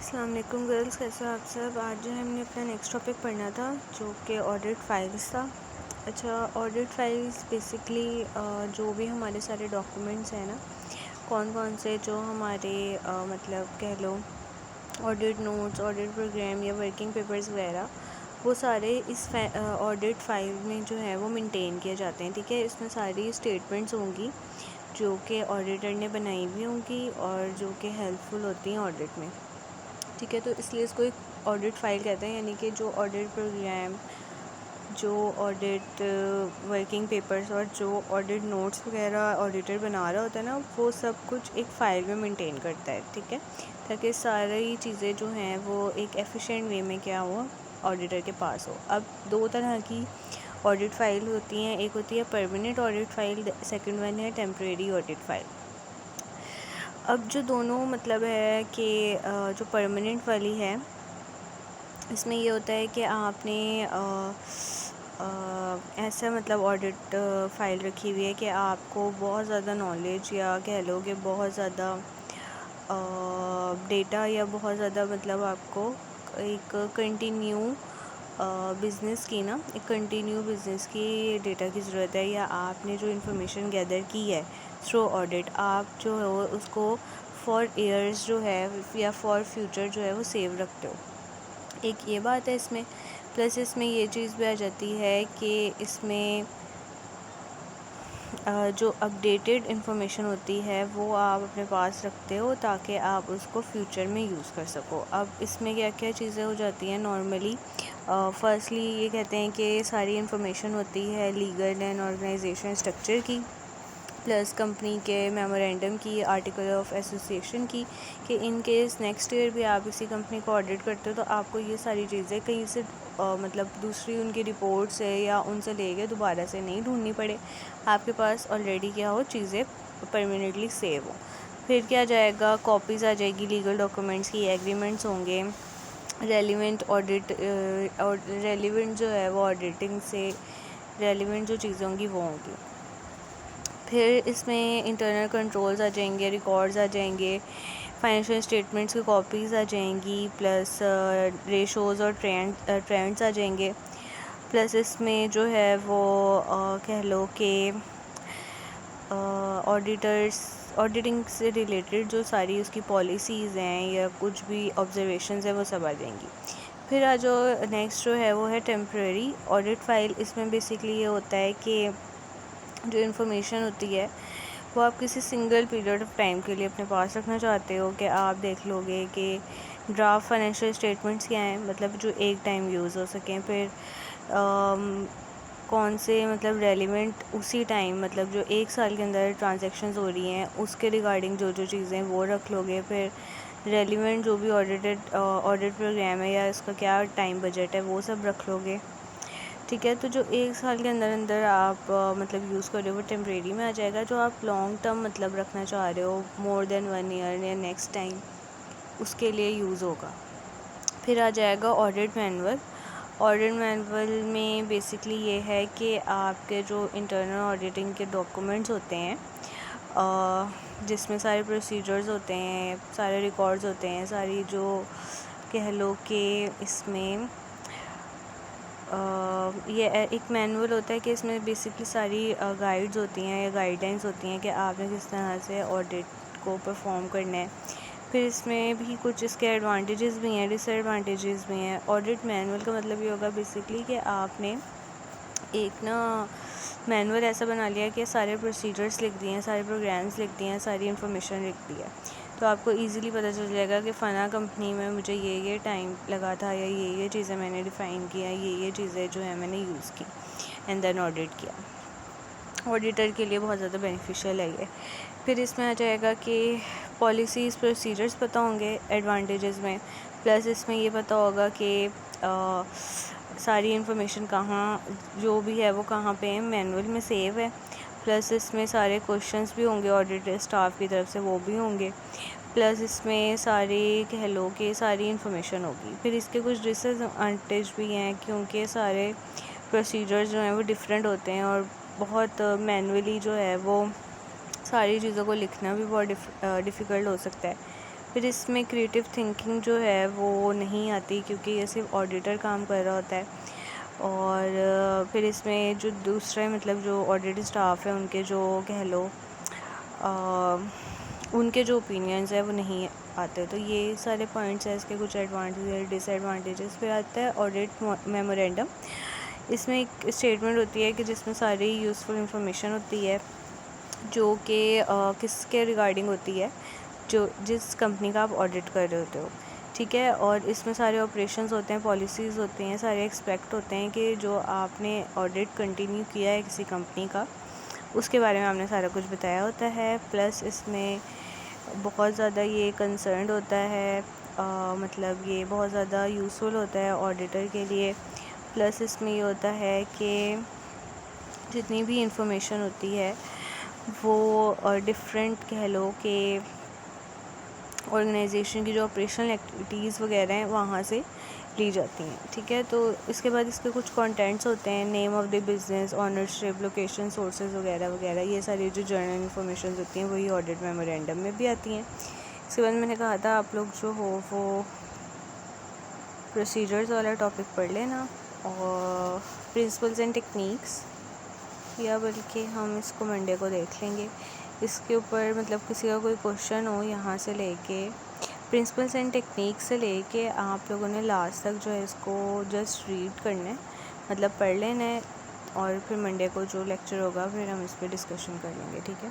السلام علیکم گرلس، کیسے ہو آپ سب؟ آج جو ہے ہم نے اپنا نیکسٹ ٹاپک پڑھنا تھا جو کہ آڈٹ فائلز تھا۔ اچھا، آڈٹ فائلز بیسکلی جو بھی ہمارے سارے ڈاکیومنٹس ہیں نا، کون کون سے جو ہمارے مطلب کہہ لو آڈٹ نوٹس، آڈٹ پروگرام یا ورکنگ پیپرز وغیرہ، وہ سارے اس آڈٹ فائل میں جو ہے وہ مینٹین کیے جاتے ہیں۔ ٹھیک ہے، اس میں ساری اسٹیٹمنٹس ہوں گی جو کہ آڈیٹر نے بنائی ہوئی ہوں گی اور جو کہ ہیلپ فل ہوتی ہیں آڈٹ میں۔ ٹھیک ہے، تو اس لیے اس کو ایک آڈٹ فائل کہتے ہیں، یعنی کہ جو آڈٹ پروگرام، جو آڈٹ ورکنگ پیپرز اور جو آڈٹ نوٹس وغیرہ آڈیٹر بنا رہا ہوتا ہے نا، وہ سب کچھ ایک فائل میں مینٹین کرتا ہے۔ ٹھیک ہے، تاکہ ساری چیزیں جو ہیں وہ ایک ایفیشینٹ وے میں کیا ہو، آڈیٹر کے پاس ہو۔ اب دو طرح کی آڈٹ فائل ہوتی ہیں، ایک ہوتی ہے permanent audit file, second one ہے ٹیمپریری آڈٹ فائل۔ اب جو دونوں مطلب ہے کہ جو پرماننٹ والی ہے، اس میں یہ ہوتا ہے کہ آپ نے ایسا مطلب آڈٹ فائل رکھی ہوئی ہے کہ آپ کو بہت زیادہ نالج یا کہہ لو کہ بہت زیادہ ڈیٹا یا بہت زیادہ مطلب آپ کو ایک کنٹینیو بزنس کی نا، ایک کنٹینیو بزنس کی ڈیٹا کی ضرورت ہے، یا آپ نے جو انفارمیشن گیدر کی ہے تھرو آڈٹ، آپ جو ہے وہ اس کو فار ایئرز جو ہے یا فار فیوچر جو ہے وہ سیو رکھتے ہو۔ ایک یہ بات ہے اس میں، پلس اس میں یہ چیز بھی آ جاتی ہے کہ اس میں جو اپڈیٹڈ انفارمیشن ہوتی ہے وہ آپ اپنے پاس رکھتے ہو تاکہ آپ اس کو فیوچر میں یوز کر سکو۔ اب اس میں کیا کیا چیزیں ہو جاتی ہیں نارملی، فرسٹلی یہ کہتے ہیں کہ ساری انفارمیشن ہوتی ہے لیگل اینڈ آرگنائزیشن اسٹرکچر کی، پلس کمپنی کے میمورینڈم کی، آرٹیکل آف ایسوسیشن کی، کہ ان کیس نیکسٹ ایئر بھی آپ اسی کمپنی کو آڈٹ کرتے ہو تو آپ کو یہ ساری چیزیں کہیں سے مطلب دوسری ان کی رپورٹ سے یا ان سے لے کے دوبارہ سے نہیں ڈھونڈنی پڑے، آپ کے پاس آلریڈی کیا ہو، چیزیں پرماننٹلی سیو ہو۔ پھر کیا جائے گا، کاپیز آ جائے گی لیگل ڈاکیومنٹس کی، ایگریمنٹس ہوں گے، ریلیونٹ آڈٹ ریلیونٹ جو ہے وہ آڈیٹنگ سے ریلیونٹ جو چیزیں ہوں گی وہ ہوں گی۔ پھر اس میں انٹرنل کنٹرولز آ جائیں گے، ریکارڈز آ جائیں گے، فائنینشیل اسٹیٹمنٹس کی کاپیز آ جائیں گی، پلس ریشوز اور ٹرینڈز آ جائیں گے، پلس اس میں جو ہے وہ کہہ لو کہ آڈیٹنگ سے ریلیٹڈ جو ساری اس کی پالیسیز ہیں یا کچھ بھی آبزرویشنز ہیں وہ سب آ جائیں گی۔ پھر جو نیکسٹ جو ہے وہ ہے ٹیمپریری آڈٹ فائل۔ اس میں بیسکلی یہ ہوتا ہے کہ جو انفارمیشن ہوتی ہے وہ آپ کسی سنگل پیریڈ آف ٹائم کے لیے اپنے پاس رکھنا چاہتے ہو، کہ آپ دیکھ لو گے کہ ڈرافٹ فائنینشیل اسٹیٹمنٹس کیا ہیں، مطلب جو ایک ٹائم یوز ہو سکیں، پھر کون سے مطلب ریلیونٹ اسی ٹائم، مطلب جو ایک سال کے اندر ٹرانزیکشنز ہو رہی ہیں اس کے ریگارڈنگ جو جو چیزیں وہ رکھ لو گے، پھر ریلیونٹ جو بھی آڈٹ پروگرام ہے یا اس کا کیا ٹائم بجٹ ہے وہ سب رکھ لو گے۔ ٹھیک ہے، تو جو ایک سال کے اندر اندر آپ مطلب یوز کر رہے ہو وہ ٹیمپریری میں آ جائے گا، جو آپ لانگ ٹرم مطلب رکھنا چاہ رہے ہو مور دین 1 ایئر یا نیکسٹ ٹائم، اس کے لیے یوز ہوگا۔ پھر آ جائے گا آڈٹ مینول۔ آڈٹ مینول میں بیسکلی یہ ہے کہ آپ کے جو انٹرنل آڈیٹنگ کے ڈاکومنٹس ہوتے ہیں، جس میں سارے پروسیجرز ہوتے ہیں، سارے ریکارڈز ہوتے ہیں، ساری جو کہہ لو کہ اس میں یہ ایک مینول ہوتا ہے کہ اس میں بیسکلی ساری گائیڈز ہوتی ہیں یا گائیڈ لائنس ہوتی ہیں کہ آپ نے کس طرح سے آڈٹ کو پرفارم کرنا ہے۔ پھر اس میں بھی کچھ اس کے ایڈوانٹیجز بھی ہیں، ڈس ایڈوانٹیجز بھی ہیں۔ آڈٹ مینول کا مطلب یہ ہوگا بیسکلی کہ آپ نے ایک نا مینول ایسا بنا لیا کہ سارے پروسیجرز لکھ دیے ہیں، سارے پروگرامز لکھ دیے ہیں، ساری انفارمیشن لکھ دی ہے، تو آپ کو ایزیلی پتہ چل جائے گا کہ فلاں کمپنی میں مجھے یہ ٹائم لگا تھا، یا یہ چیزیں میں نے ڈیفائن کیا، یہ چیزیں جو ہیں میں نے یوز کی اینڈ دین آڈٹ کیا۔ آڈیٹر کے لیے بہت زیادہ بینیفیشیل ہے یہ۔ پھر اس میں آ جائے گا کہ پالیسیز، پروسیجرز پتہ ہوں گے ایڈوانٹیجز میں، پلس اس میں یہ پتہ ہوگا کہ ساری انفارمیشن کہاں جو بھی ہے وہ کہاں پہ ہے، مینول میں سیو ہے، پلس اس میں سارے کوشچنس بھی ہوں گے آڈیٹ اسٹاف کی طرف سے، وہ بھی ہوں گے، پلس اس میں سارے کہہ لو کہ ساری انفارمیشن ہوگی۔ پھر اس کے کچھ ڈس ایڈوانٹیج بھی ہیں، کیونکہ سارے پروسیجرز جو ہیں وہ ڈیفرنٹ ہوتے ہیں اور بہت مینولی جو ہے وہ ساری چیزوں کو لکھنا بھی بہت ڈیفیکلٹ ہو سکتا ہے۔ پھر اس میں کریٹیو تھنکنگ جو ہے وہ نہیں آتی، کیونکہ یہ صرف آڈیٹر کام کر رہا ہوتا ہے. اور پھر اس میں جو دوسرے مطلب جو آڈیٹ اسٹاف ہے ان کے جو کہہ لو ان کے جو اوپینینز ہیں وہ نہیں آتے. تو یہ سارے پوائنٹس ہیں اس کے، کچھ ایڈوانٹیجز ڈس ایڈوانٹیجز. پھر آتا ہے آڈیٹ میمورینڈم. اس میں ایک اسٹیٹمنٹ ہوتی ہے کہ جس میں ساری یوزفل انفارمیشن ہوتی ہے جو کہ کس کے ریگارڈنگ ہوتی ہے، جس کمپنی کا آپ آڈٹ کر رہے ہوتے ہو. ٹھیک ہے. اور اس میں سارے آپریشنز ہوتے ہیں، پالیسیز ہوتے ہیں، سارے ایکسپیکٹ ہوتے ہیں کہ جو آپ نے آڈٹ کنٹینیو کیا ہے کسی کمپنی کا اس کے بارے میں آپ نے سارا کچھ بتایا ہوتا ہے. پلس اس میں بہت زیادہ یہ کنسرنڈ ہوتا ہے، مطلب یہ بہت زیادہ یوزفل ہوتا ہے آڈیٹر کے لیے. پلس اس میں یہ ہوتا ہے کہ جتنی بھی انفارمیشن ہوتی ہے وہ ڈفرینٹ کہہ لو کہ آرگنائزیشن کی جو آپریشنل ایکٹیویٹیز وغیرہ ہیں وہاں سے لی جاتی ہیں. ٹھیک ہے. تو اس کے بعد اس کے کچھ کانٹینٹس ہوتے ہیں، name of the business, ownership, location, sources وغیرہ وغیرہ. یہ ساری جو جرنل انفارمیشنز ہوتی ہیں وہی آڈٹ میمورینڈم میں بھی آتی ہیں. اس کے بعد میں نے کہا تھا آپ لوگ جو ہو وہ پروسیجرز والا ٹاپک پڑھ لینا اور پرنسپلز اینڈ ٹیکنیکس، یا بلکہ ہم اس کو منڈے کو دیکھ لیں گے. اس کے اوپر مطلب کسی کا کوئی کوشچن ہو یہاں سے لے کے پرنسپلس اینڈ ٹیکنیک سے لے کے آپ لوگوں نے لاسٹ تک جو ہے اس کو جسٹ ریڈ کرنا ہے، مطلب پڑھ لینا ہے. اور پھر منڈے کو جو لیکچر ہوگا پھر ہم اس پہ ڈسکشن کر لیں گے. ٹھیک ہے.